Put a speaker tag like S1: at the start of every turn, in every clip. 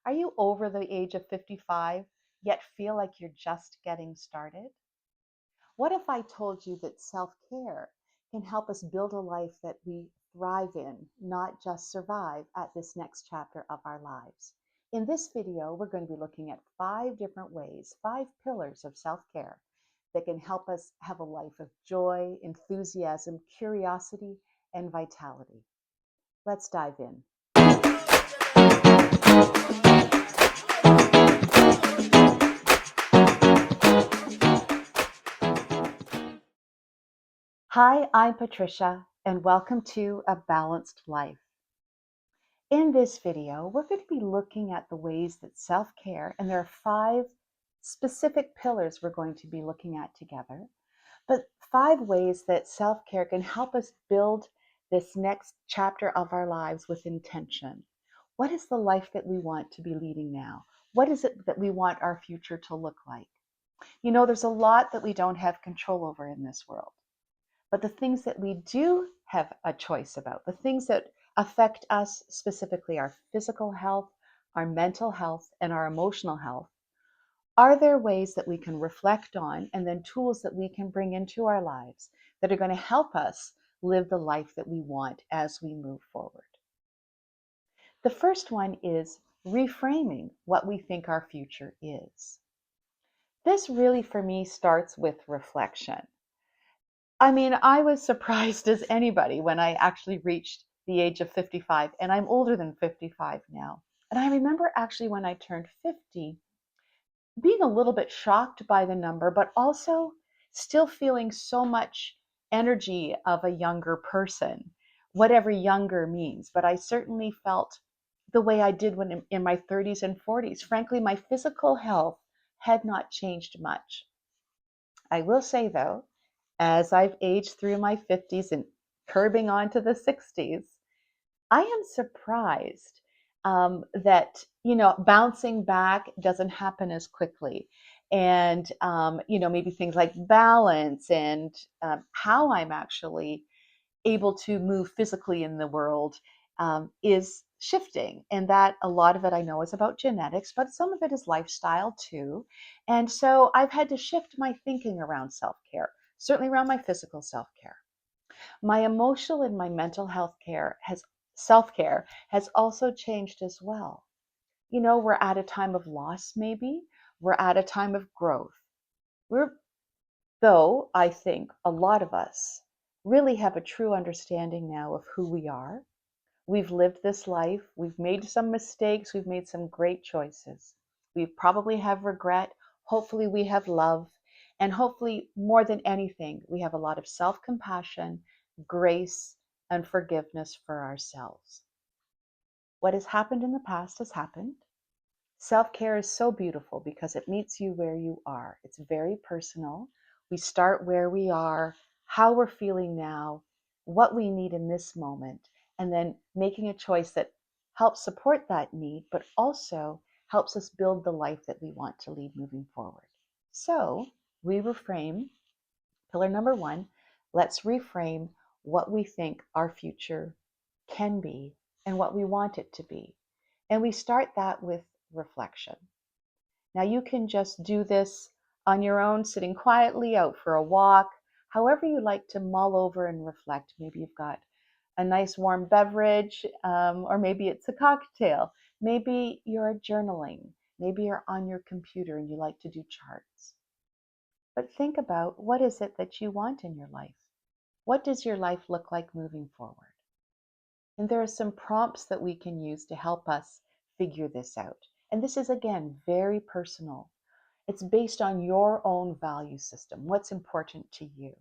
S1: Are you over the age of 55, yet feel like you're just getting started? What if I told you that self-care can help us build a life that we thrive in, not just survive at this next chapter of our lives? In this video, we're going to be looking at 5 different ways, 5 pillars of self-care that can help us have a life of joy, enthusiasm, curiosity, and vitality. Let's dive in. Hi, I'm Patricia, and welcome to A Balanced Life. In this video, we're going to be looking at the ways that self-care, and there are 5 specific pillars we're going to be looking at together, but 5 ways that self-care can help us build this next chapter of our lives with intention. What is the life that we want to be leading now? What is it that we want our future to look like? You know, there's a lot that we don't have control over in this world. But the things that we do have a choice about, the things that affect us specifically, our physical health, our mental health, and our emotional health, are there ways that we can reflect on and then tools that we can bring into our lives that are going to help us live the life that we want as we move forward? The first one is reframing what we think our future is. This really, for me, starts with reflection. I mean, I was surprised as anybody when I actually reached the age of 55, and I'm older than 55 now. And I remember actually when I turned 50, being a little bit shocked by the number, but also still feeling so much energy of a younger person, whatever younger means. But I certainly felt the way I did when in my 30s and 40s. Frankly, my physical health had not changed much. I will say, though, as I've aged through my 50s and curbing on to the 60s, I am surprised that, bouncing back doesn't happen as quickly. And, maybe things like balance and how I'm actually able to move physically in the world is shifting. And that a lot of it I know is about genetics, but some of it is lifestyle too. And so I've had to shift my thinking around self care, certainly around my physical self care. My emotional and my mental health care has self care has also changed as well. You know, we're at a time of loss, maybe. We're at a time of growth. We're Though I think a lot of us really have a true understanding now of who we are. We've lived this life, we've made some mistakes, we've made some great choices. We probably have regret, hopefully we have love, and hopefully more than anything, we have a lot of self-compassion, grace, and forgiveness for ourselves. What has happened in the past has happened. Self-care is so beautiful because it meets you where you are. It's very personal. We start where we are, how we're feeling now, what we need in this moment, and then making a choice that helps support that need, but also helps us build the life that we want to lead moving forward. So we reframe pillar number 1. Let's reframe what we think our future can be and what we want it to be. And we start that with reflection. Now, you can just do this on your own, sitting quietly out for a walk, however you like to mull over and reflect. Maybe you've got a nice warm beverage, or maybe it's a cocktail. Maybe you're journaling. Maybe you're on your computer and you like to do charts. But think about, what is it that you want in your life? What does your life look like moving forward? And there are some prompts that we can use to help us figure this out. And this is, again, very personal. It's based on your own value system, what's important to you.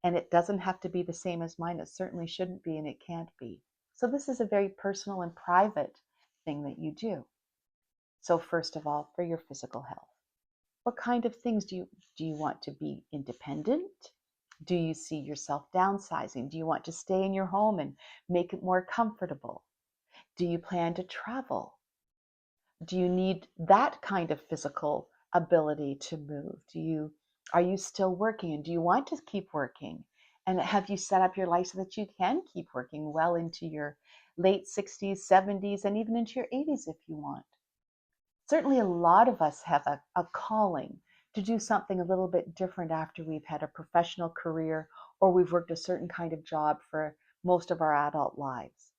S1: And it doesn't have to be the same as mine. It certainly shouldn't be, and it can't be. So this is a very personal and private thing that you do. So first of all, for your physical health, what kind of things do you want to be independent? Do you see yourself downsizing? Do you want to stay in your home and make it more comfortable? Do you plan to travel? Do you need that kind of physical ability to move? Are you still working, and do you want to keep working? And have you set up your life so that you can keep working well into your late 60s, 70s, and even into your 80s if you want? Certainly, a lot of us have a calling to do something a little bit different after we've had a professional career or we've worked a certain kind of job for most of our adult lives.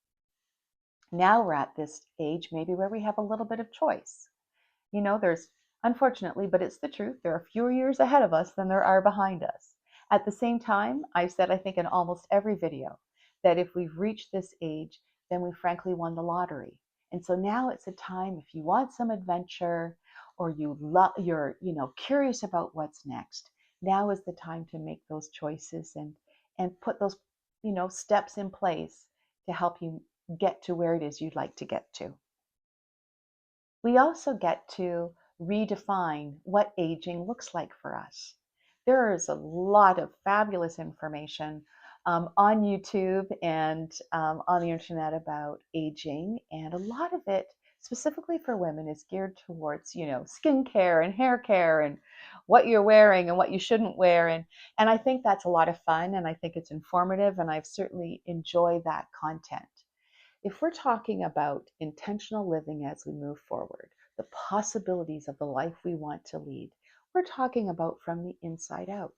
S1: Now we're at this age, maybe where we have a little bit of choice. There's, unfortunately, but it's the truth, there are fewer years ahead of us than there are behind us. At the same time, I've said, I think, in almost every video, that if we've reached this age, then we frankly won the lottery. And so now it's a time, if you want some adventure or you're curious about what's next, now is the time to make those choices and put those steps in place to help you get to where it is you'd like to get to. We also get to redefine what aging looks like for us. There is a lot of fabulous information on YouTube and on the internet about aging, and a lot of it, specifically for women, is geared towards skincare and hair care and what you're wearing and what you shouldn't wear, and I think that's a lot of fun, and I think it's informative, and I've certainly enjoyed that content. If we're talking about intentional living as we move forward, the possibilities of the life we want to lead, we're talking about from the inside out.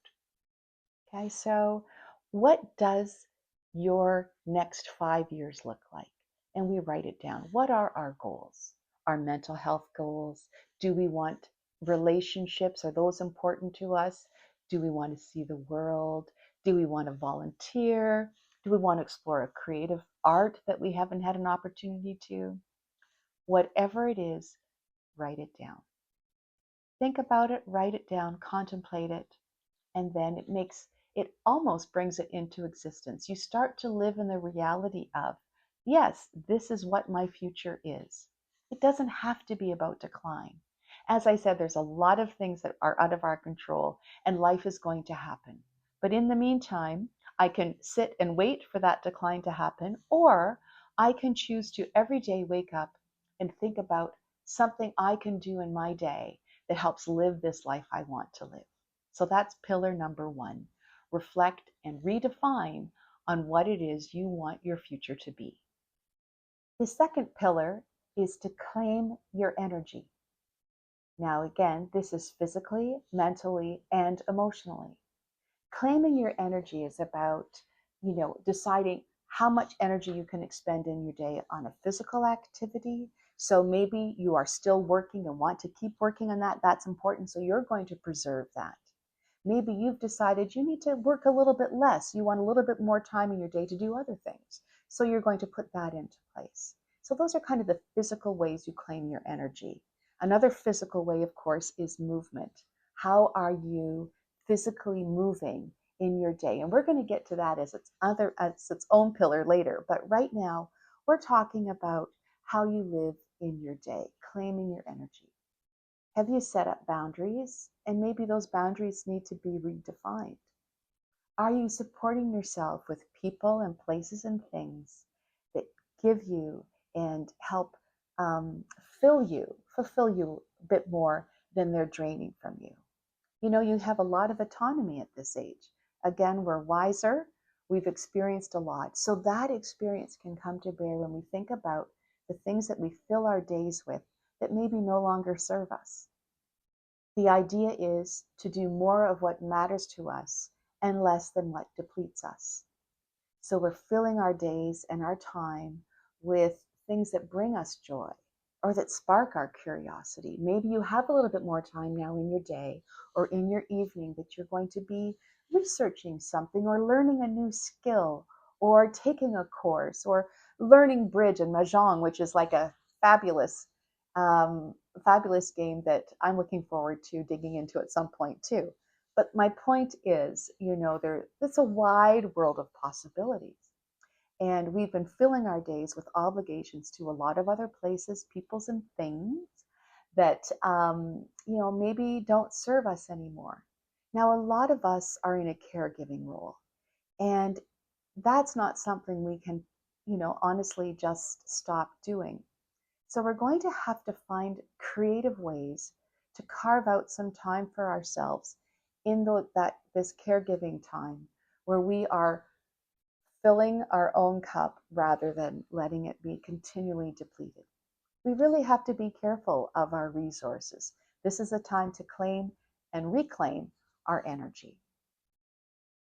S1: Okay, so what does your next 5 years look like? And we write it down. What are our goals? Our mental health goals? Do we want relationships? Are those important to us? Do we want to see the world? Do we want to volunteer? Do we want to explore a creative art that we haven't had an opportunity to? Whatever it is, write it down. Think about it, write it down, contemplate it, and then it almost brings it into existence. You start to live in the reality of, yes, this is what my future is. It doesn't have to be about decline. As I said, there's a lot of things that are out of our control, and life is going to happen. But in the meantime, I can sit and wait for that decline to happen, or I can choose to every day wake up and think about something I can do in my day that helps live this life I want to live. So that's pillar number one. Reflect and redefine on what it is you want your future to be. The second pillar is to claim your energy. Now, again, this is physically, mentally, and emotionally. Claiming your energy is about, deciding how much energy you can expend in your day on a physical activity. So maybe you are still working and want to keep working on that. That's important. So you're going to preserve that. Maybe you've decided you need to work a little bit less. You want a little bit more time in your day to do other things. So you're going to put that into place. So those are kind of the physical ways you claim your energy. Another physical way, of course, is movement. How are you physically moving in your day? And we're going to get to that as its own pillar later. But right now, we're talking about how you live in your day, claiming your energy. Have you set up boundaries? And maybe those boundaries need to be redefined. Are you supporting yourself with people and places and things that give you and help fulfill you a bit more than they're draining from you? You have a lot of autonomy at this age. Again, we're wiser. We've experienced a lot. So that experience can come to bear when we think about the things that we fill our days with that maybe no longer serve us. The idea is to do more of what matters to us and less than what depletes us. So we're filling our days and our time with things that bring us joy or that spark our curiosity. Maybe you have a little bit more time now in your day or in your evening that you're going to be researching something or learning a new skill or taking a course or learning bridge and mahjong, which is like a fabulous fabulous game that I'm looking forward to digging into at some point too. But my point is, it's a wide world of possibilities. And we've been filling our days with obligations to a lot of other places, peoples, and things that, maybe don't serve us anymore. Now, a lot of us are in a caregiving role, and that's not something we can, honestly just stop doing. So we're going to have to find creative ways to carve out some time for ourselves in this caregiving time where we are filling our own cup rather than letting it be continually depleted. we really have to be careful of our resources. This is a time to claim and reclaim our energy.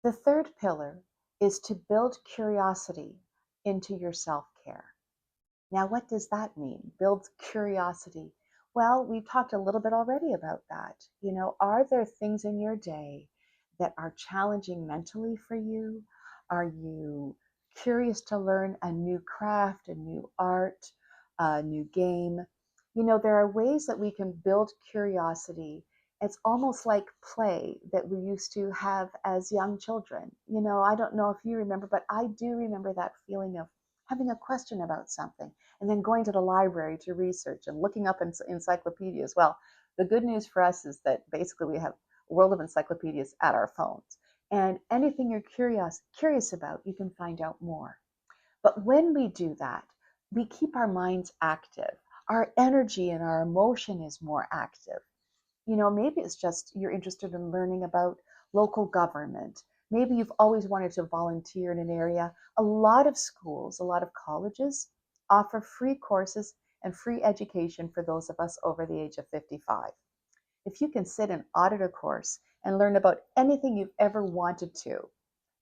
S1: The third pillar is to build curiosity into your self care. Now, what does that mean? Build curiosity. Well, we've talked a little bit already about that. Are there things in your day that are challenging mentally for you? Are you curious to learn a new craft, a new art, a new game? There are ways that we can build curiosity. It's almost like play that we used to have as young children. I don't know if you remember, but I do remember that feeling of having a question about something and then going to the library to research and looking up encyclopedias. Well, the good news for us is that basically we have a world of encyclopedias at our phones. And anything you're curious about, you can find out more. But when we do that, we keep our minds active. Our energy and our emotion is more active. Maybe it's just you're interested in learning about local government. Maybe you've always wanted to volunteer in an area. A lot of schools, a lot of colleges offer free courses and free education for those of us over the age of 55. If you can sit and audit a course and learn about anything you've ever wanted to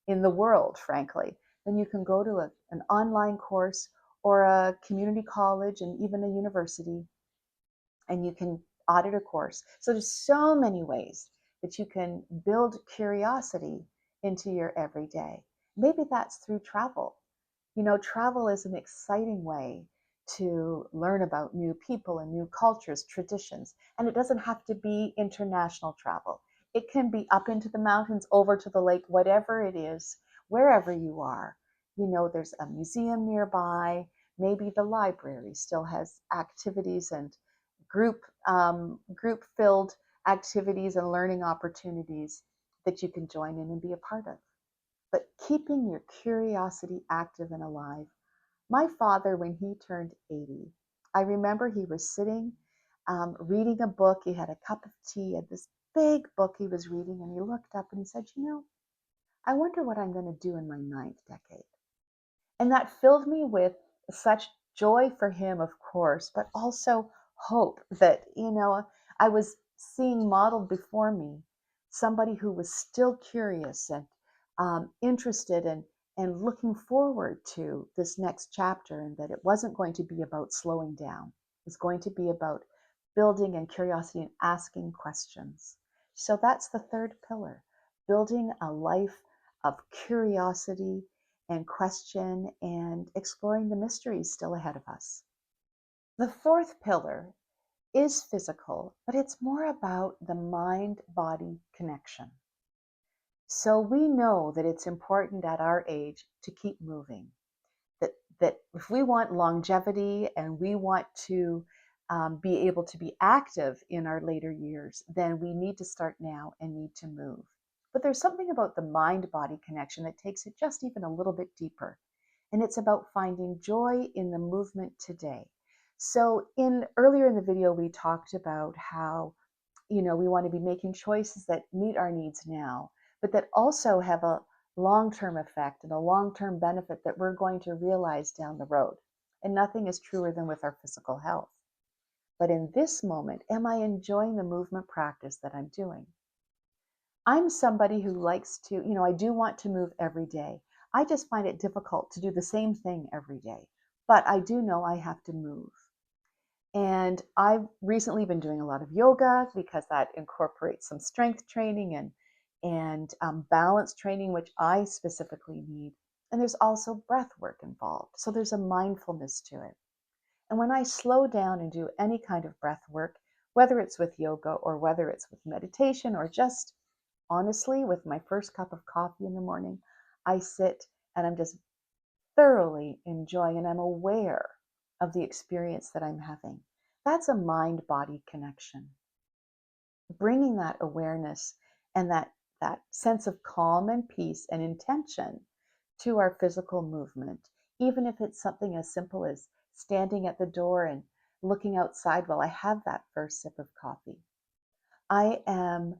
S1: in the world, frankly, then you can go to an online course or a community college and even a university, and you can audit a course. So there's so many ways that you can build curiosity into your everyday. Maybe that's through travel. Travel is an exciting way to learn about new people and new cultures, traditions. And it doesn't have to be international travel. It can be up into the mountains, over to the lake, whatever it is, wherever you are. There's a museum nearby. Maybe the library still has activities and group filled activities and learning opportunities that you can join in and be a part of. But keeping your curiosity active and alive. My father, when he turned 80, I remember he was sitting reading a book. He had a cup of tea and this big book he was reading, and he looked up and he said, I wonder what I'm going to do in my ninth decade. And that filled me with such joy for him, of course, but also hope that, I was seeing modeled before me somebody who was still curious and interested and looking forward to this next chapter, and that it wasn't going to be about slowing down. It was going to be about building and curiosity and asking questions. So that's the third pillar, building a life of curiosity and question and exploring the mysteries still ahead of us. The fourth pillar is physical, but it's more about the mind-body connection. So we know that it's important at our age to keep moving, that if we want longevity and we want to be able to be active in our later years, then we need to start now and need to move. But there's something about the mind-body connection that takes it just even a little bit deeper. And it's about finding joy in the movement today. So earlier in the video, we talked about how, we want to be making choices that meet our needs now, but that also have a long-term effect and a long-term benefit that we're going to realize down the road. And nothing is truer than with our physical health. But in this moment, am I enjoying the movement practice that I'm doing? I'm somebody who likes to, I do want to move every day. I just find it difficult to do the same thing every day, but I do know I have to move. And I've recently been doing a lot of yoga because that incorporates some strength training and balance training, which I specifically need. And there's also breath work involved. So there's a mindfulness to it. And when I slow down and do any kind of breath work, whether it's with yoga or whether it's with meditation or just honestly with my first cup of coffee in the morning, I sit and I'm just thoroughly enjoying and I'm aware of the experience that I'm having. That's a mind-body connection. Bringing that awareness and that sense of calm and peace and intention to our physical movement, even if it's something as simple as standing at the door and looking outside while I have that first sip of coffee. I am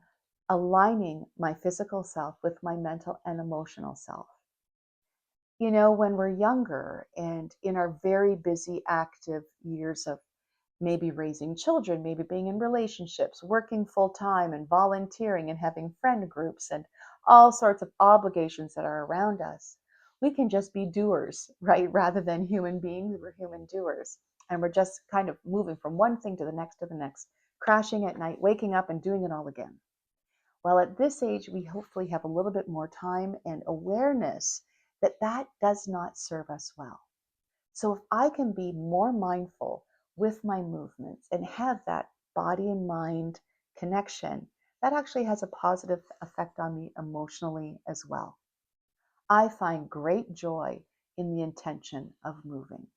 S1: aligning my physical self with my mental and emotional self. When we're younger and in our very busy, active years of maybe raising children, maybe being in relationships, working full time and volunteering and having friend groups and all sorts of obligations that are around us. We can just be doers, right? Rather than human beings, we're human doers. And we're just kind of moving from one thing to the next, crashing at night, waking up and doing it all again. Well, at this age, we hopefully have a little bit more time and awareness that that does not serve us well. So if I can be more mindful with my movements and have that body and mind connection, that actually has a positive effect on me emotionally as well. I find great joy in the intention of moving.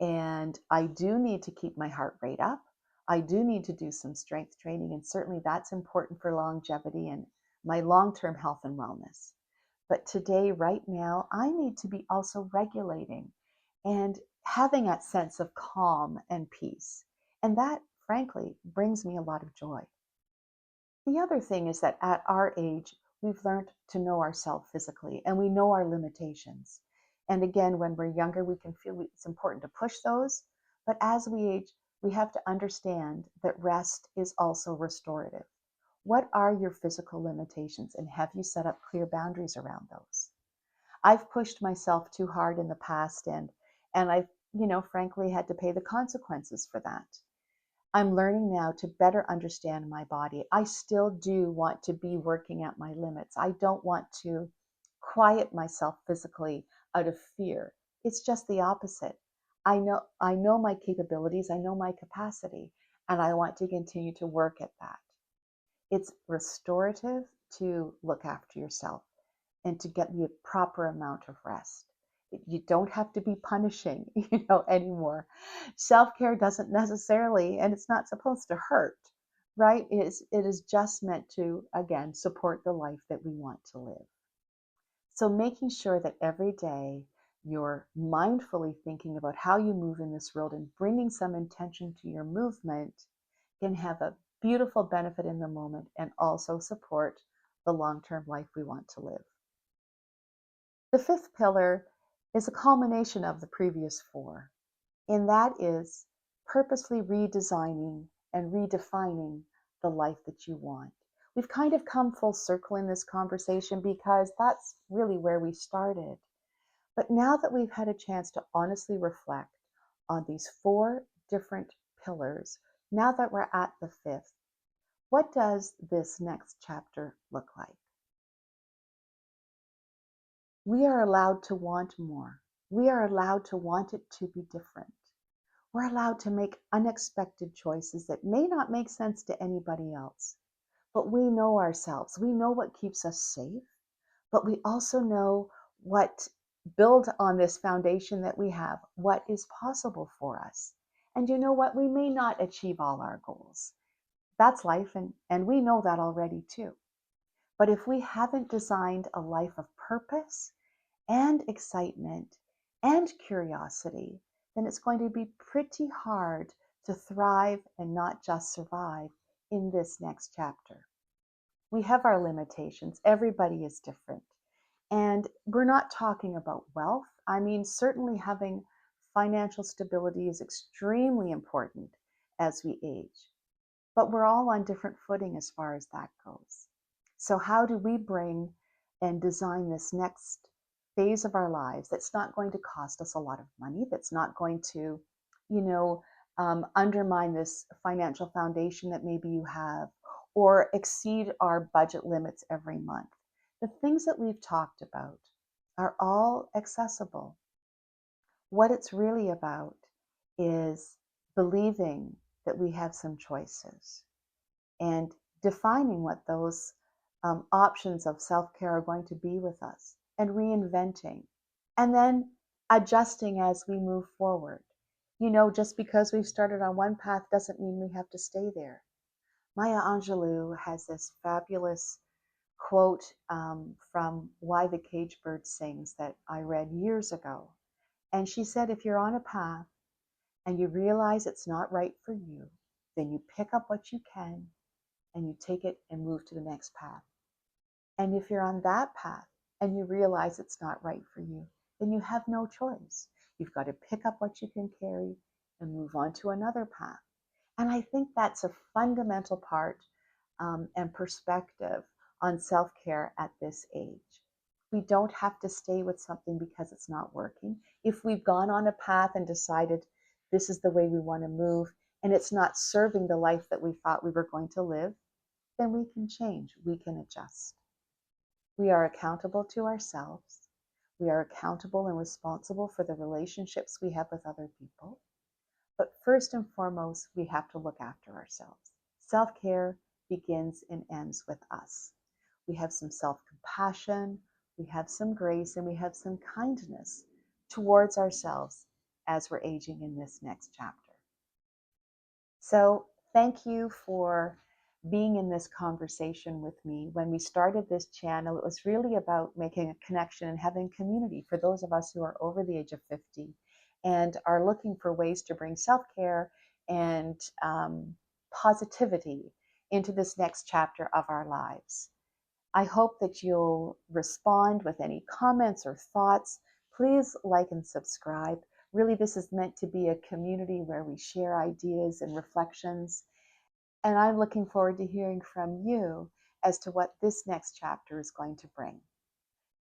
S1: And I do need to keep my heart rate up. I do need to do some strength training, and certainly that's important for longevity and my long-term health and wellness. But today, right now, I need to be also regulating and having that sense of calm and peace. And that, frankly, brings me a lot of joy. The other thing is that at our age, we've learned to know ourselves physically and we know our limitations. And again, when we're younger, we can feel it's important to push those. But as we age, we have to understand that rest is also restorative. What are your physical limitations, and have you set up clear boundaries around those? I've pushed myself too hard in the past, and I've, frankly had to pay the consequences for that. I'm learning now to better understand my body. I still do want to be working at my limits. I don't want to quiet myself physically out of fear. It's just the opposite. I know my capabilities, I know my capacity, and I want to continue to work at that. It's restorative to look after yourself and to get the proper amount of rest. You don't have to be punishing, anymore. Self-care doesn't necessarily, and it's not supposed to hurt, right? It is just meant to, again, support the life that we want to live. So making sure that every day you're mindfully thinking about how you move in this world and bringing some intention to your movement can have a beautiful benefit in the moment and also support the long-term life we want to live. The fifth pillar is a culmination of the previous four, and that is purposely redesigning and redefining the life that you want. We've kind of come full circle in this conversation because that's really where we started. But now that we've had a chance to honestly reflect on these four different pillars, now that we're at the fifth, what does this next chapter look like? We are allowed to want more. We are allowed to want it to be different. We're allowed to make unexpected choices that may not make sense to anybody else. But we know ourselves. We know what keeps us safe, but we also know what build on this foundation that we have, what is possible for us. And you know what? We may not achieve all our goals. That's life, and we know that already too. But if we haven't designed a life of purpose and excitement and curiosity, then it's going to be pretty hard to thrive and not just survive in this next chapter. We have our limitations. Everybody is different. And we're not talking about wealth. I mean, certainly having financial stability is extremely important as we age. But we're all on different footing as far as that goes. So how do we bring and design this next phase of our lives that's not going to cost us a lot of money, that's not going to, undermine this financial foundation that maybe you have, or exceed our budget limits every month? The things that we've talked about are all accessible. What it's really about is believing that we have some choices and defining what those options of self-care are going to be with us and reinventing and then adjusting as we move forward. Just because we've started on one path doesn't mean we have to stay there. Maya Angelou has this fabulous quote from Why the Cage Bird Sings that I read years ago. And she said, if you're on a path and you realize it's not right for you, then you pick up what you can and you take it and move to the next path. And if you're on that path and you realize it's not right for you, then you have no choice. You've got to pick up what you can carry and move on to another path. And I think that's a fundamental part and perspective on self-care at this age. We don't have to stay with something because it's not working. If we've gone on a path and decided this is the way we want to move and it's not serving the life that we thought we were going to live, then we can change, we can adjust. We are accountable to ourselves. We are accountable and responsible for the relationships we have with other people. But first and foremost, we have to look after ourselves. Self-care begins and ends with us. We have some self-compassion, we have some grace, and we have some kindness towards ourselves as we're aging in this next chapter. So thank you for being in this conversation with me. When we started this channel, it was really about making a connection and having community for those of us who are over the age of 50 and are looking for ways to bring self-care and positivity into this next chapter of our lives. I hope that you'll respond with any comments or thoughts. Please like and subscribe. Really, this is meant to be a community where we share ideas and reflections. And I'm looking forward to hearing from you as to what this next chapter is going to bring.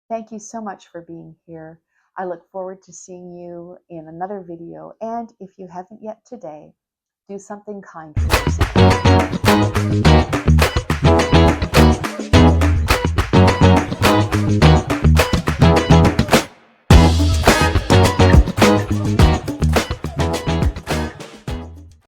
S1: Thank you so much for being here. I look forward to seeing you in another video. And if you haven't yet today, do something kind for yourself.